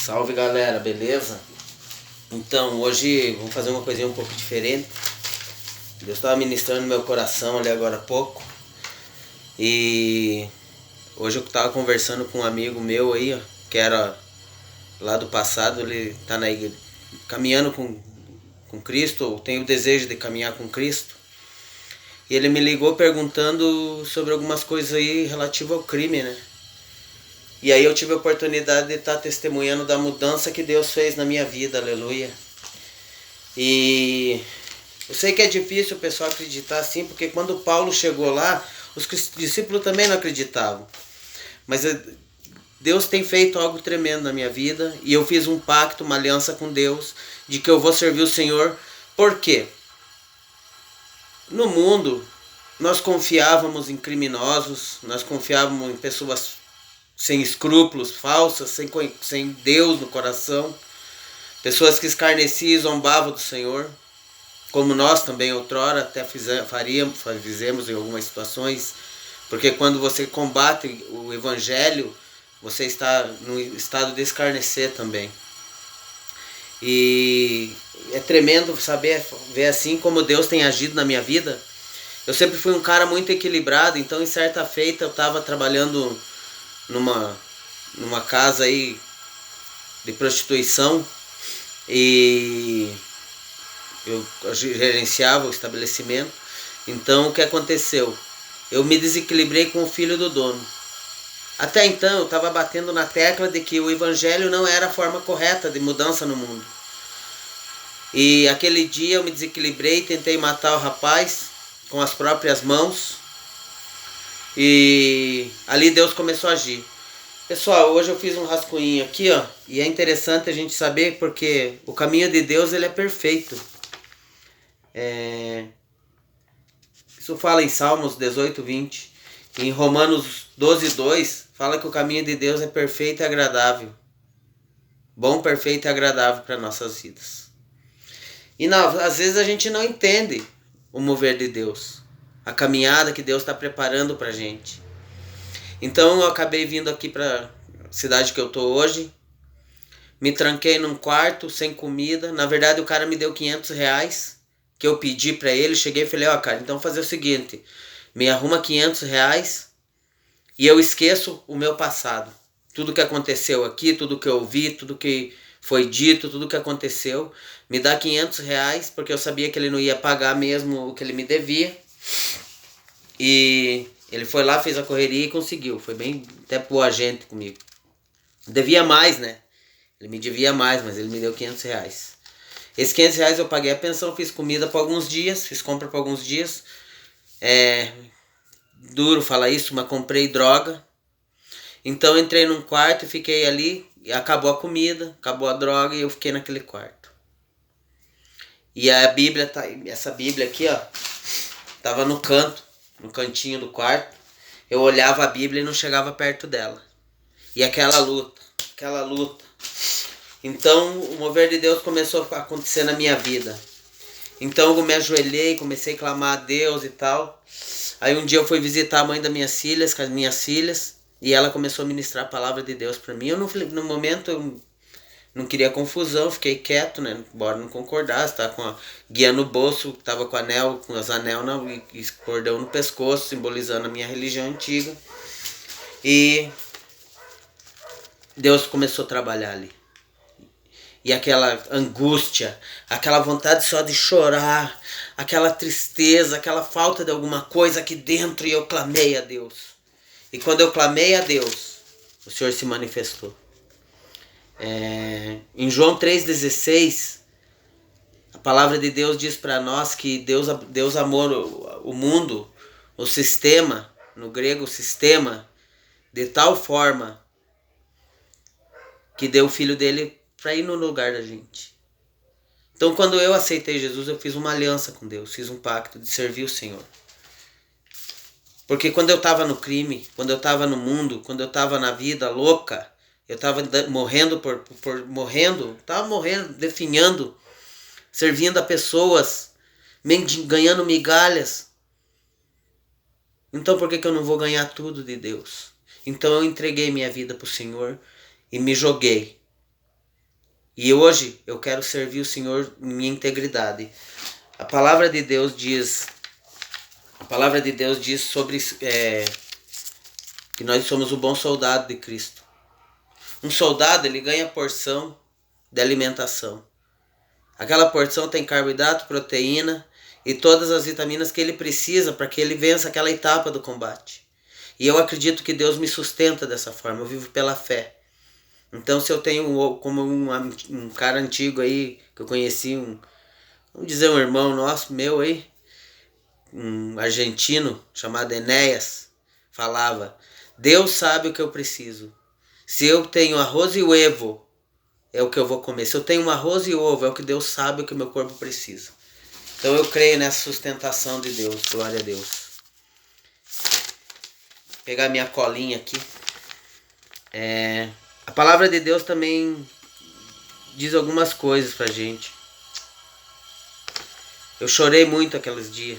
Salve galera, beleza? Então hoje vamos fazer uma coisinha um pouco diferente. Deus estava ministrando no meu coração ali agora há pouco. E hoje eu estava conversando com um amigo meu aí, ó, que era lá do passado. Ele está na igreja, caminhando com Cristo, ou tem o desejo de caminhar com Cristo. E ele me ligou perguntando sobre algumas coisas aí relativas ao crime, né? E aí eu tive a oportunidade de estar testemunhando da mudança que Deus fez na minha vida, aleluia. E eu sei que é difícil o pessoal acreditar assim, porque quando Paulo chegou lá, os discípulos também não acreditavam. Mas Deus tem feito algo tremendo na minha vida, e eu fiz um pacto, uma aliança com Deus, de que eu vou servir o Senhor. Por quê? No mundo, nós confiávamos em criminosos, nós confiávamos em pessoas sem escrúpulos, falsas, sem Deus no coração. Pessoas que escarneciam e zombavam do Senhor, como nós também outrora até fizemos em algumas situações. Porque quando você combate o Evangelho, você está no estado de escarnecer também. E é tremendo saber, ver assim como Deus tem agido na minha vida. Eu sempre fui um cara muito equilibrado, então em certa feita eu estava trabalhando numa casa aí de prostituição, e eu gerenciava o estabelecimento. Então o que aconteceu? Eu me desequilibrei com o filho do dono. Até então eu estava batendo na tecla de que o evangelho não era a forma correta de mudança no mundo. E aquele dia eu me desequilibrei, tentei matar o rapaz com as próprias mãos. E ali Deus começou a agir. Pessoal, hoje eu fiz um rascunho aqui, ó, e é interessante a gente saber porque o caminho de Deus, ele é perfeito. Isso fala em Salmos 18, 20. Em Romanos 12, 2, fala que o caminho de Deus é perfeito e agradável. Bom, perfeito e agradável para nossas vidas. E não, às vezes a gente não entende o mover de Deus, a caminhada que Deus está preparando para a gente. Então eu acabei vindo aqui para a cidade que eu tô hoje. Me tranquei num quarto, sem comida. Na verdade o cara me deu R$500 que eu pedi para ele. Cheguei e falei, ó, cara, então fazer o seguinte, me arruma R$500 e eu esqueço o meu passado. Tudo que aconteceu aqui, tudo que eu ouvi, tudo que foi dito, tudo que aconteceu. Me dá R$500, porque eu sabia que ele não ia pagar mesmo o que ele me devia. E ele foi lá, fez a correria e conseguiu. Foi bem até boa gente comigo. Devia mais, né? Ele me devia mais, mas ele me deu R$500. Esses R$500 eu paguei a pensão, fiz comida por alguns dias, fiz compra por alguns dias. Duro falar isso, mas comprei droga. Então eu entrei num quarto e fiquei ali, e acabou a comida, acabou a droga e eu fiquei naquele quarto. E a Bíblia, essa Bíblia aqui, ó, tava no cantinho do quarto. Eu olhava a Bíblia e não chegava perto dela. E aquela luta. Então o mover de Deus começou a acontecer na minha vida. Então eu me ajoelhei, comecei a clamar a Deus e tal. Aí um dia eu fui visitar a mãe das minhas filhas, com as minhas filhas, e ela começou a ministrar a palavra de Deus para mim. Eu no momento eu não queria confusão, fiquei quieto, né? Embora não concordasse, tava com a guia no bolso, tava com anel, com os anel e cordão no pescoço, simbolizando a minha religião antiga. E Deus começou a trabalhar ali. E aquela angústia, aquela vontade só de chorar, aquela tristeza, aquela falta de alguma coisa aqui dentro, e eu clamei a Deus. E quando eu clamei a Deus, o Senhor se manifestou. Em João 3,16, a palavra de Deus diz para nós que Deus amou o mundo, o sistema, no grego o sistema, de tal forma que deu o filho dele para ir no lugar da gente. Então quando eu aceitei Jesus, eu fiz uma aliança com Deus, fiz um pacto de servir o Senhor. Porque quando eu estava no crime, quando eu estava no mundo, quando eu estava na vida louca, eu estava morrendo definhando, servindo a pessoas, ganhando migalhas. Então por que eu não vou ganhar tudo de Deus? Então eu entreguei minha vida para o Senhor e me joguei. E hoje eu quero servir o Senhor em minha integridade. A palavra de Deus diz sobre que nós somos o bom soldado de Cristo. Um soldado, ele ganha porção de alimentação. Aquela porção tem carboidrato, proteína e todas as vitaminas que ele precisa para que ele vença aquela etapa do combate. E eu acredito que Deus me sustenta dessa forma, eu vivo pela fé. Então, se eu tenho como um cara antigo aí, que eu conheci, vamos dizer um irmão nosso, meu aí, um argentino chamado Enéas, falava: Deus sabe o que eu preciso. Se eu tenho arroz e ovo, é o que eu vou comer. Se eu tenho um arroz e ovo, é o que Deus sabe o que o meu corpo precisa. Então eu creio nessa sustentação de Deus, glória a Deus. Vou pegar minha colinha aqui. A palavra de Deus também diz algumas coisas pra gente. Eu chorei muito aqueles dias.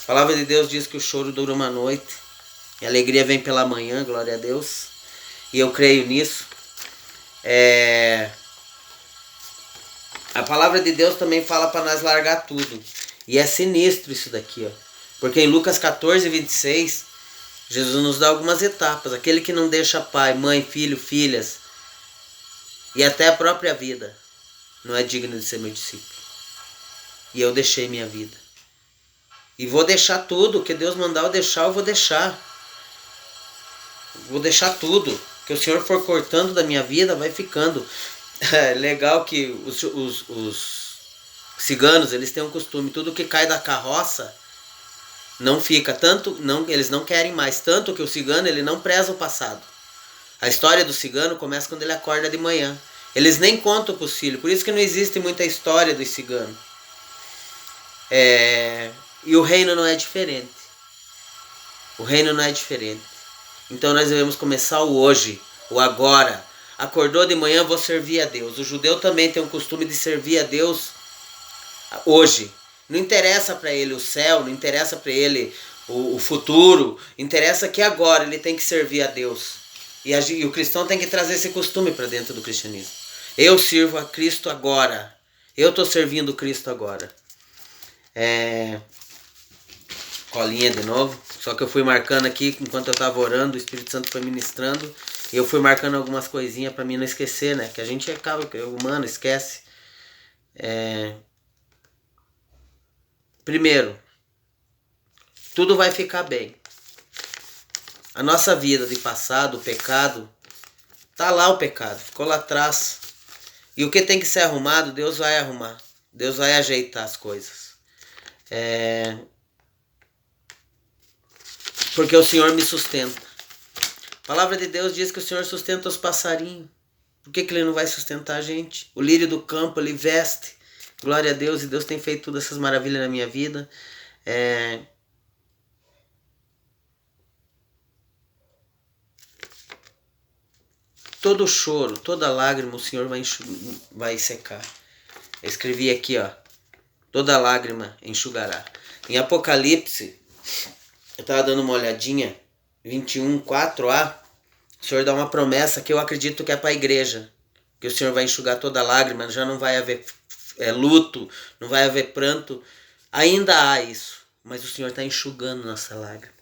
A palavra de Deus diz que o choro dura uma noite e a alegria vem pela manhã, glória a Deus. E eu creio nisso. A palavra de Deus também fala para nós largar tudo. E é sinistro isso daqui, ó. Porque em Lucas 14, 26, Jesus nos dá algumas etapas. Aquele que não deixa pai, mãe, filho, filhas e até a própria vida não é digno de ser meu discípulo. E eu deixei minha vida. E vou deixar tudo. O que Deus mandar eu deixar, eu vou deixar. Vou deixar tudo. O que o Senhor for cortando da minha vida, vai ficando. É legal que os ciganos, eles têm um costume. Tudo que cai da carroça não fica. Eles não querem mais. Tanto que o cigano, ele não preza o passado. A história do cigano começa quando ele acorda de manhã. Eles nem contam para os filhos. Por isso que não existe muita história dos ciganos. E o reino não é diferente. O reino não é diferente. Então nós devemos começar o hoje, o agora. Acordou de manhã, vou servir a Deus. O judeu também tem o costume de servir a Deus hoje. Não interessa para ele o céu, não interessa para ele o futuro. Interessa que agora ele tem que servir a Deus. E o cristão tem que trazer esse costume para dentro do cristianismo. Eu sirvo a Cristo agora. Eu estou servindo Cristo agora. Colinha de novo. Só que eu fui marcando aqui, enquanto eu estava orando, o Espírito Santo foi ministrando. E eu fui marcando algumas coisinhas para mim não esquecer, né? Que a gente acaba, que é humano, esquece. Primeiro, tudo vai ficar bem. A nossa vida de passado, o pecado, tá lá o pecado, ficou lá atrás. E o que tem que ser arrumado, Deus vai arrumar. Deus vai ajeitar as coisas. Porque o Senhor me sustenta. A palavra de Deus diz que o Senhor sustenta os passarinhos. Por que Ele não vai sustentar a gente? O lírio do campo, ele veste. Glória a Deus, e Deus tem feito todas essas maravilhas na minha vida. Todo choro, toda lágrima o Senhor vai secar. Eu escrevi aqui, ó. Toda lágrima enxugará. Em Apocalipse, eu estava dando uma olhadinha, 21, 4a, o Senhor dá uma promessa que eu acredito que é para a igreja. Que o Senhor vai enxugar toda lágrima, já não vai haver luto, não vai haver pranto. Ainda há isso, mas o Senhor está enxugando nossa lágrima.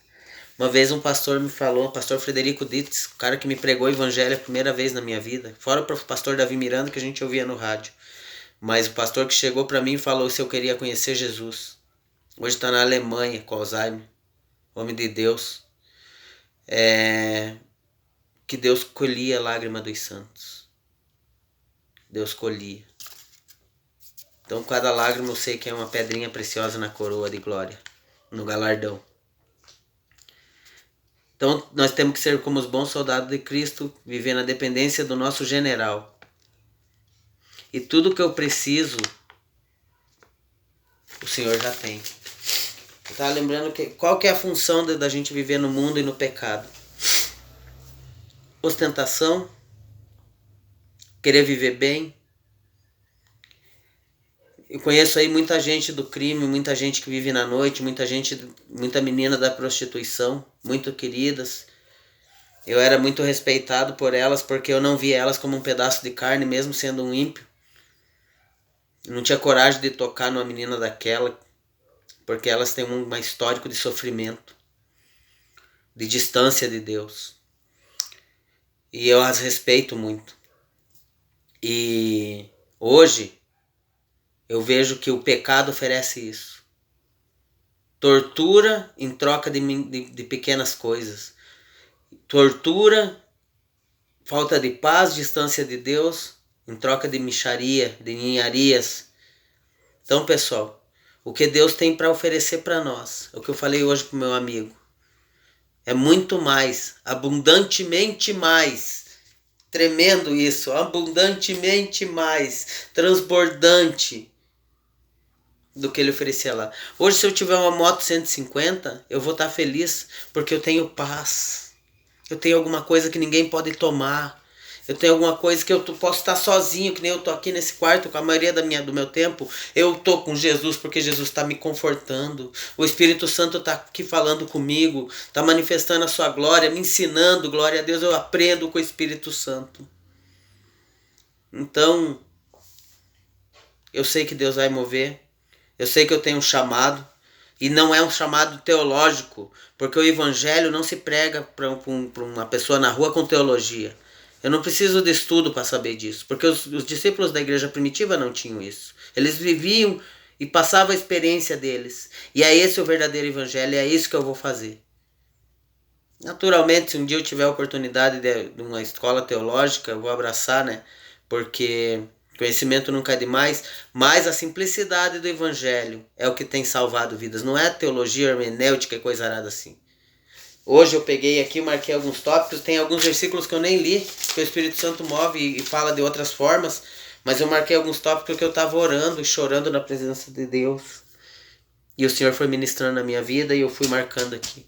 Uma vez um pastor me falou, o pastor Frederico Dietz, o cara que me pregou o evangelho a primeira vez na minha vida, fora o pastor Davi Miranda que a gente ouvia no rádio. Mas o pastor que chegou para mim e falou se eu queria conhecer Jesus. Hoje está na Alemanha com Alzheimer. Homem de Deus. Que Deus colhia a lágrima dos santos. Deus colhia. Então cada lágrima eu sei que é uma pedrinha preciosa na coroa de glória. No galardão. Então nós temos que ser como os bons soldados de Cristo, viver na dependência do nosso general. E tudo que eu preciso, o Senhor já tem. Eu estava lembrando qual que é a função da gente viver no mundo e no pecado. Ostentação, querer viver bem. Eu conheço aí muita gente do crime, muita gente que vive na noite, muita menina da prostituição, muito queridas, Eu era muito respeitado por elas porque eu não via elas como um pedaço de carne, mesmo sendo um ímpio. Não tinha coragem de tocar numa menina daquela, porque elas têm um histórico de sofrimento, de distância de Deus. E eu as respeito muito. E hoje eu vejo que o pecado oferece isso. Tortura em troca de pequenas coisas. Tortura, falta de paz, distância de Deus, em troca de mixaria, de ninharias. Então, pessoal, o que Deus tem para oferecer para nós, é o que eu falei hoje pro meu amigo, é muito mais, abundantemente mais. Tremendo isso, abundantemente mais, transbordante do que ele oferecia lá. Hoje, se eu tiver uma moto 150, eu vou estar feliz porque eu tenho paz. Eu tenho alguma coisa que ninguém pode tomar. Eu tenho alguma coisa que eu posso estar sozinho, que nem eu tô aqui nesse quarto, com a maioria do meu tempo, eu tô com Jesus porque Jesus está me confortando. O Espírito Santo está aqui falando comigo, está manifestando a sua glória, me ensinando, glória a Deus, eu aprendo com o Espírito Santo. Então, eu sei que Deus vai mover, eu sei que eu tenho um chamado, e não é um chamado teológico, porque o Evangelho não se prega para uma pessoa na rua com teologia. Eu não preciso de estudo para saber disso, porque os discípulos da igreja primitiva não tinham isso. Eles viviam e passavam a experiência deles. E é esse o verdadeiro evangelho, e é isso que eu vou fazer. Naturalmente, se um dia eu tiver a oportunidade de uma escola teológica, eu vou abraçar, né? Porque conhecimento nunca é demais, mas a simplicidade do evangelho é o que tem salvado vidas. Não é teologia hermenêutica e coisa arada assim. Hoje eu peguei aqui, marquei alguns tópicos, tem alguns versículos que eu nem li, que o Espírito Santo move e fala de outras formas, mas eu marquei alguns tópicos que eu estava orando e chorando na presença de Deus. E o Senhor foi ministrando na minha vida e eu fui marcando aqui.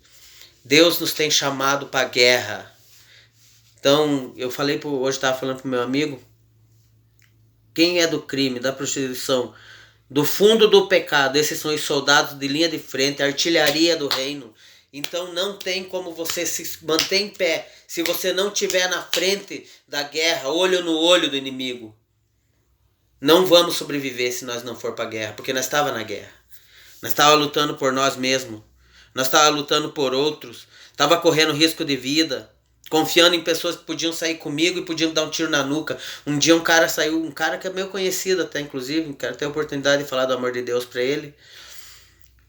Deus nos tem chamado para a guerra. Então, eu falei, hoje estava falando para o meu amigo, quem é do crime, da prostituição, do fundo do pecado, esses são os soldados de linha de frente, a artilharia do reino. Então não tem como você se manter em pé se você não estiver na frente da guerra, olho no olho do inimigo. Não vamos sobreviver se nós não for para a guerra, porque nós estava na guerra. Nós estava lutando por nós mesmos. Nós estava lutando por outros. Estava correndo risco de vida. Confiando em pessoas que podiam sair comigo e podiam dar um tiro na nuca. Um dia um cara saiu, um cara que é meu conhecido até, inclusive, quero ter a oportunidade de falar do amor de Deus para ele.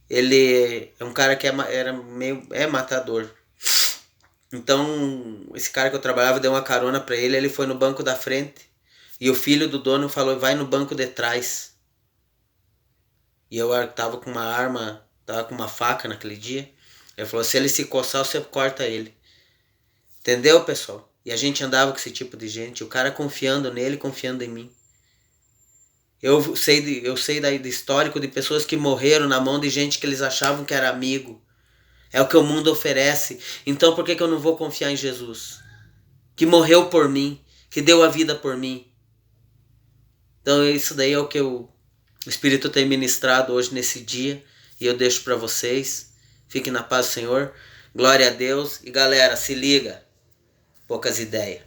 Ele é um cara que é matador. Então, esse cara que eu trabalhava deu uma carona pra ele, ele foi no banco da frente e o filho do dono falou, vai no banco de trás. E eu tava com uma arma, tava com uma faca naquele dia. Ele falou, se ele se coçar, você corta ele. Entendeu, pessoal? E a gente andava com esse tipo de gente, o cara confiando nele, confiando em mim. Eu sei do histórico de pessoas que morreram na mão de gente que eles achavam que era amigo. É o que o mundo oferece. Então por que eu não vou confiar em Jesus? Que morreu por mim, que deu a vida por mim. Então isso daí é o que o Espírito tem ministrado hoje nesse dia. E eu deixo para vocês. Fiquem na paz do Senhor. Glória a Deus. E galera, se liga. Poucas ideias.